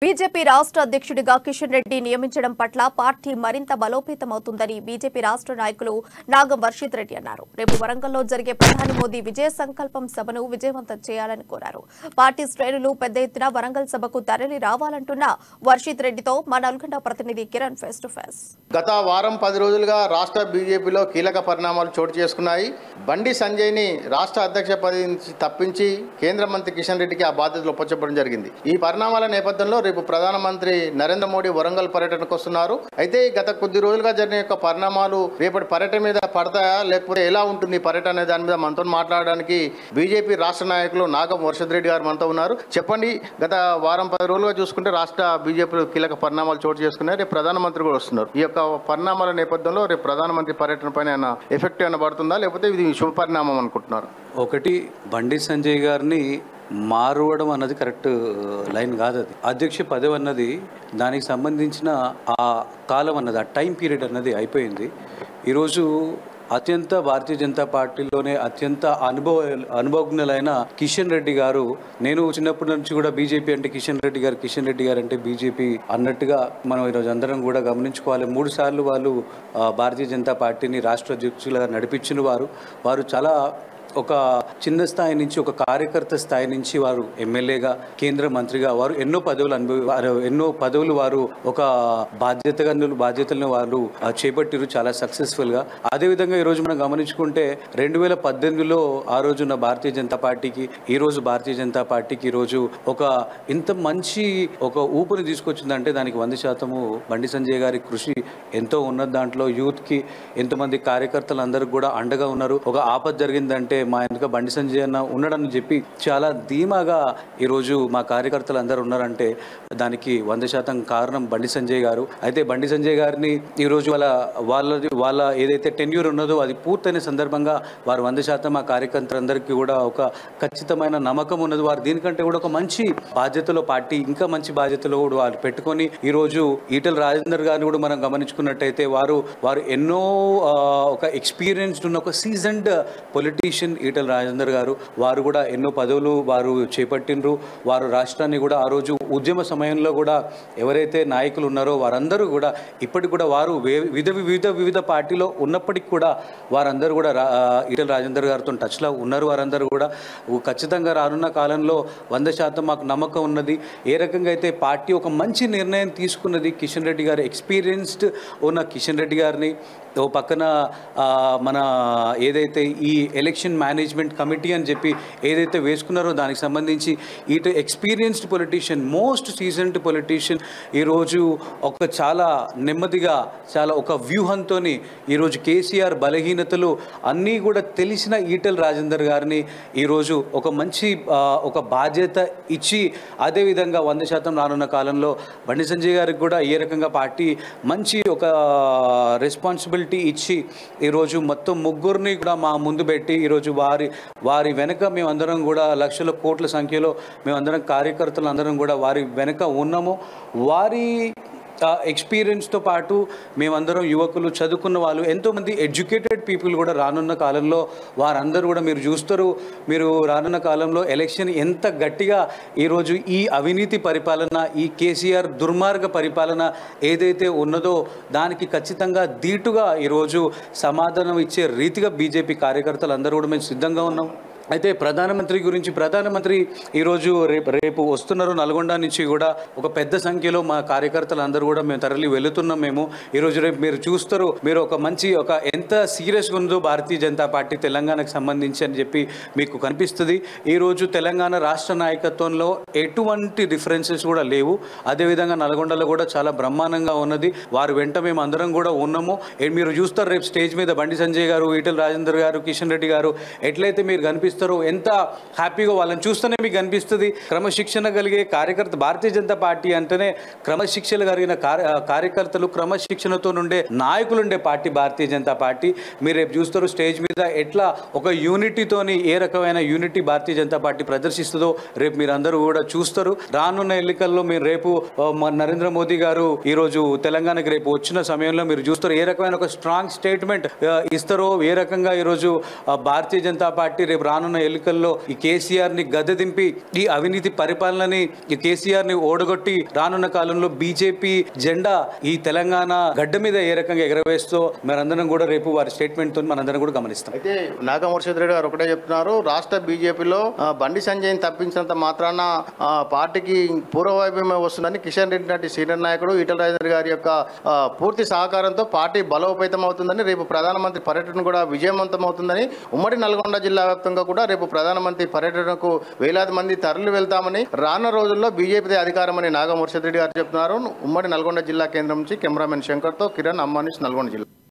BJP రాష్ట్ర అధ్యక్షుడిగా కిషన్ రెడ్డి నియమించడం పట్ల పార్టీ మరింత బలోపేతమవుతుందని బీజేపీ రాష్ట్ర నాయకులు నాగం వర్షిత్ రెడ్డి అన్నారు. రేపు వరంగల్లో జరిగే ప్రధాని మోదీ విజయ సంకల్పం సభను విజయవంతం చేయాలని కోరారు. పార్టీ శ్రేణులు పెద్ద ఎత్తున వరంగల్ సభకు తరలి రావాలంటున్న వర్షిత్ రెడ్డితో మా నల్గొండ ప్రతినిధి కిరణ్ ఫేస్ టు ఫేస్. గత వారం 10 రోజులుగా రాష్ట్ర బీజేపీలో కీలక పరిణామాలు చోటు చేసుకున్నాయి. బండి సంజయ్ని రాష్ట్ర అధ్యక్ష పదవి నుంచి తప్పించి కేంద్ర మంత్రి కిషన్ రెడ్డికి ఆ బాధ్యతలు ఒప్పచెప్పడం జరిగింది. ఈ పరిణామాల నేపథ్యంలో రేపు ప్రధానమంత్రి నరేంద్ర మోడీ వరంగల్ పర్యటనకు వస్తున్నారు. అయితే గత కొద్ది రోజులుగా జరిగిన యొక్క పరిణామాలు రేపటి పర్యటన మీద పడతాయా లేకపోతే ఎలా ఉంటుంది పర్యటన అనే దాని మీద మనతో మాట్లాడడానికి బీజేపీ రాష్ట్ర నాయకులు నాగం వర్షిత్ రెడ్డి గారు మనతో ఉన్నారు. చెప్పండి, గత వారం 10 రోజులుగా చూసుకుంటే రాష్ట్ర బీజేపీ కీలక పరిణామాలు చోటు చేసుకున్నాయి. రేపు ప్రధానమంత్రి కూడా వస్తున్నారు. ఈ యొక్క పరిణామాల నేపథ్యంలో రేపు ప్రధానమంత్రి పర్యటన పైన ఎఫెక్ట్ ఏమైనా పడుతుందా లేకపోతే ఇది శుభ పరిణామం అనుకుంటున్నారు? ఒకటి, బండి సంజయ్ గారిని మారవడం అన్నది కరెక్ట్ లైన్ కాదు. అది అధ్యక్ష పదవి అన్నది దానికి సంబంధించిన ఆ కాలం అన్నది, ఆ టైం పీరియడ్ అన్నది అయిపోయింది. ఈరోజు అత్యంత భారతీయ జనతా పార్టీలోనే అత్యంత అనుభవజ్ఞులైన కిషన్ రెడ్డి గారు, నేను చిన్నప్పటి నుంచి కూడా బీజేపీ అంటే కిషన్ రెడ్డి గారు అంటే బీజేపీ అన్నట్టుగా మనం ఈరోజు అందరం కూడా గమనించుకోవాలి. 3 సార్లు వాళ్ళు భారతీయ జనతా పార్టీని రాష్ట్ర అధ్యక్షులుగా నడిపించిన వారు చాలా ఒక చిన్న స్థాయి నుంచి, ఒక కార్యకర్త స్థాయి నుంచి వారు ఎమ్మెల్యేగా, కేంద్ర మంత్రిగా వారు ఎన్నో పదవులు వారు ఒక బాధ్యతలను వారు చేపట్టారు చాలా సక్సెస్ఫుల్గా. అదేవిధంగా ఈరోజు మనం గమనించుకుంటే 2018లో ఆ రోజున భారతీయ జనతా పార్టీకి, ఈరోజు భారతీయ జనతా పార్టీకి ఈరోజు ఒక ఇంత మంచి ఒక ఊపుని తీసుకొచ్చిందంటే దానికి 100% బండి సంజయ్ గారి కృషి ఎంతో ఉన్నది. దాంట్లో యూత్కి ఎంతోమంది కార్యకర్తలు అందరూ కూడా అండగా ఉన్నారు. ఒక ఆపద జరిగిందంటే మా వెనుక బండి సంజయ్ అన్న ఉన్నాడని చెప్పి చాలా ధీమాగా ఈరోజు మా కార్యకర్తలు అందరూ ఉన్నారంటే దానికి 100% కారణం బండి సంజయ్ గారు. అయితే బండి సంజయ్ గారిని ఈరోజు వాళ్ళ ఏదైతే టెన్యూర్ ఉన్నదో అది పూర్తయిన సందర్భంగా వారు 100% మా కార్యకర్తలందరికీ కూడా ఒక ఖచ్చితమైన నమ్మకం ఉన్నది. వారు దీనికంటే కూడా ఒక మంచి బాధ్యతలో, పార్టీ ఇంకా మంచి బాధ్యతలో కూడా వారు పెట్టుకొని ఈరోజు ఈటెల రాజేందర్ గారిని కూడా మనం గమనించుకున్నట్టయితే వారు ఎన్నో ఒక ఎక్స్పీరియన్స్డ్ ఉన్న ఒక సీజన్డ్ పొలిటీషియన్ ఈటెల రాజేందర్ గారు. వారు కూడా ఎన్నో పదవులు వారు చేపట్టినరు. వారు రాష్ట్రాన్ని కూడా ఆ రోజు ఉద్యమ సమయంలో కూడా ఎవరైతే నాయకులు ఉన్నారో వారందరూ కూడా ఇప్పటికి కూడా వారు వివిధ పార్టీలో ఉన్నప్పటికీ కూడా వారందరూ కూడా ఈటెల రాజేందర్ గారితో టచ్లో ఉన్నారు. వారందరూ కూడా ఖచ్చితంగా రానున్న కాలంలో 100% మాకు నమ్మకం ఉన్నది. ఏ రకంగా అయితే పార్టీ ఒక మంచి నిర్ణయం తీసుకున్నది, కిషన్ రెడ్డి గారు ఎక్స్పీరియన్స్డ్ ఉన్న కిషన్ రెడ్డి గారిని ఓ పక్కన మన ఏదైతే ఈ ఎలక్షన్ మేనేజ్మెంట్ కమిటీ అని చెప్పి ఏదైతే వేసుకున్నారో దానికి సంబంధించి ఇటు experienced politician, most seasoned politician ఈరోజు ఒక చాలా నెమ్మదిగా, చాలా ఒక వ్యూహంతో ఈరోజు కేసీఆర్ బలహీనతలు అన్నీ కూడా తెలిసిన ఈటెల రాజేందర్ గారిని ఈరోజు ఒక మంచి ఒక బాధ్యత ఇచ్చి, అదేవిధంగా 100% రానున్న కాలంలో బండి సంజయ్ గారికి కూడా ఏ రకంగా పార్టీ మంచి ఒక రెస్పాన్సిబిలిటీ ఇచ్చి ఈరోజు మొత్తం ముగ్గురిని కూడా మా ముందు పెట్టి ఈరోజు వారి వెనక మేమందరం కూడా లక్షల కోట్ల సంఖ్యలో మేమందరం కార్యకర్తలు అందరం కూడా వారి వెనక ఉన్నాము. వారి ఎక్స్పీరియన్స్తో పాటు మేమందరం యువకులు, చదువుకున్న వాళ్ళు, ఎంతోమంది ఎడ్యుకేటెడ్ పీపుల్ కూడా రానున్న కాలంలో వారందరూ కూడా మీరు చూస్తారు. మీరు రానున్న కాలంలో ఎలక్షన్ ఎంత గట్టిగా ఈరోజు ఈ అవినీతి పరిపాలన, ఈ కేసీఆర్ దుర్మార్గ పరిపాలన ఏదైతే ఉన్నదో దానికి ఖచ్చితంగా ధీటుగా ఈరోజు సమాధానం ఇచ్చే రీతిగా బీజేపీ కార్యకర్తలు అందరూ కూడా మేము సిద్ధంగా ఉన్నాం. అయితే ప్రధానమంత్రి ఈరోజు రేపు వస్తున్నారు. నల్గొండ నుంచి కూడా ఒక పెద్ద సంఖ్యలో మా కార్యకర్తలు అందరూ కూడా మేము తరలి వెళుతున్నాం. మేము ఈరోజు రేపు మీరు చూస్తారు, మీరు ఒక మంచి ఎంత సీరియస్గా ఉందో భారతీయ జనతా పార్టీ తెలంగాణకు సంబంధించి అని చెప్పి మీకు కనిపిస్తుంది. ఈరోజు తెలంగాణ రాష్ట్ర నాయకత్వంలో ఎటువంటి డిఫరెన్సెస్ కూడా లేవు. అదేవిధంగా నల్గొండలో కూడా చాలా బ్రహ్మాండంగా ఉన్నది. వారి వెంట మేము అందరం కూడా ఉన్నాము. మీరు చూస్తారు రేపు స్టేజ్ మీద బండి సంజయ్ గారు, ఈటెల రాజేందర్ గారు, కిషన్ రెడ్డి గారు ఎట్లయితే మీరు కనిపిస్తారు, ఎంత హ్యాపీగా వాళ్ళని చూస్తేనే మీకు అనిపిస్తుంది. క్రమశిక్షణ కలిగే కార్యకర్త, భారతీయ జనతా పార్టీ అంటేనే క్రమశిక్షణ కలిగిన కార్యకర్తలు, క్రమశిక్షణతో ఉండే నాయకులు ఉండే పార్టీ భారతీయ జనతా పార్టీ. మీరు రేపు చూస్తారు స్టేజ్ మీద ఎట్లా ఒక యూనిటీతోని, ఏ రకమైన యూనిటీ భారతీయ జనతా పార్టీ ప్రదర్శిస్తుందో రేపు మీరు అందరూ కూడా చూస్తారు. రానున్న ఎన్నికల్లో మీరు రేపు నరేంద్ర మోదీ గారు ఈరోజు తెలంగాణకి రేపు వచ్చిన సమయంలో మీరు చూస్తారు ఏ రకమైన ఒక స్ట్రాంగ్ స్టేట్మెంట్ ఇస్తారో, ఏ రకంగా ఈరోజు భారతీయ జనతా పార్టీ రేపు రాను రానున్న ఎన్నికల్లో ఈ కేసీఆర్ ని గద్దె దింపి ఈ అవినీతి పరిపాలనని ఈ కేసీఆర్ ని ఓడగొట్టి రానున్న కాలంలో బీజేపీ జెండా ఈ తెలంగాణ గడ్డ మీద ఏ రకంగా ఎగరవేస్తూ మనందరం కూడా రేపు వారి స్టేట్మెంట్ తో మనందరం కూడా గమనిస్తాం. అయితే నాగం వర్షిత్ రెడ్డి గారు ఒకటే చెప్తున్నారు, రాష్ట్ర బీజేపీలో బండి సంజయ్ని తప్పించినంత మాత్రాన పార్టీకి పూర్వవైభవమే వస్తుందని కిషన్ రెడ్డి నాటి సీనియర్ నాయకుడు ఈటల రాజేందర్ గారి యొక్క పూర్తి సహకారంతో పార్టీ బలోపేతం అవుతుందని, రేపు ప్రధానమంత్రి పర్యటన కూడా విజయవంతం అవుతుందని, ఉమ్మడి నల్గొండ జిల్లా వ్యాప్తంగా కూడా రేపు ప్రధానమంత్రి పర్యటనకు వేలాది మంది తరలి వెళ్తామని, రానున్న రోజుల్లో బీజేపీ అధికారమని నాగం వర్షిత్ రెడ్డి గారు చెప్తున్నారు. ఉమ్మడి నల్గొండ జిల్లా కేంద్రం నుంచి కెమెరామెన్ శంకర్తో కిరణ్, అమ్మానిష్, నల్గొండ జిల్లా.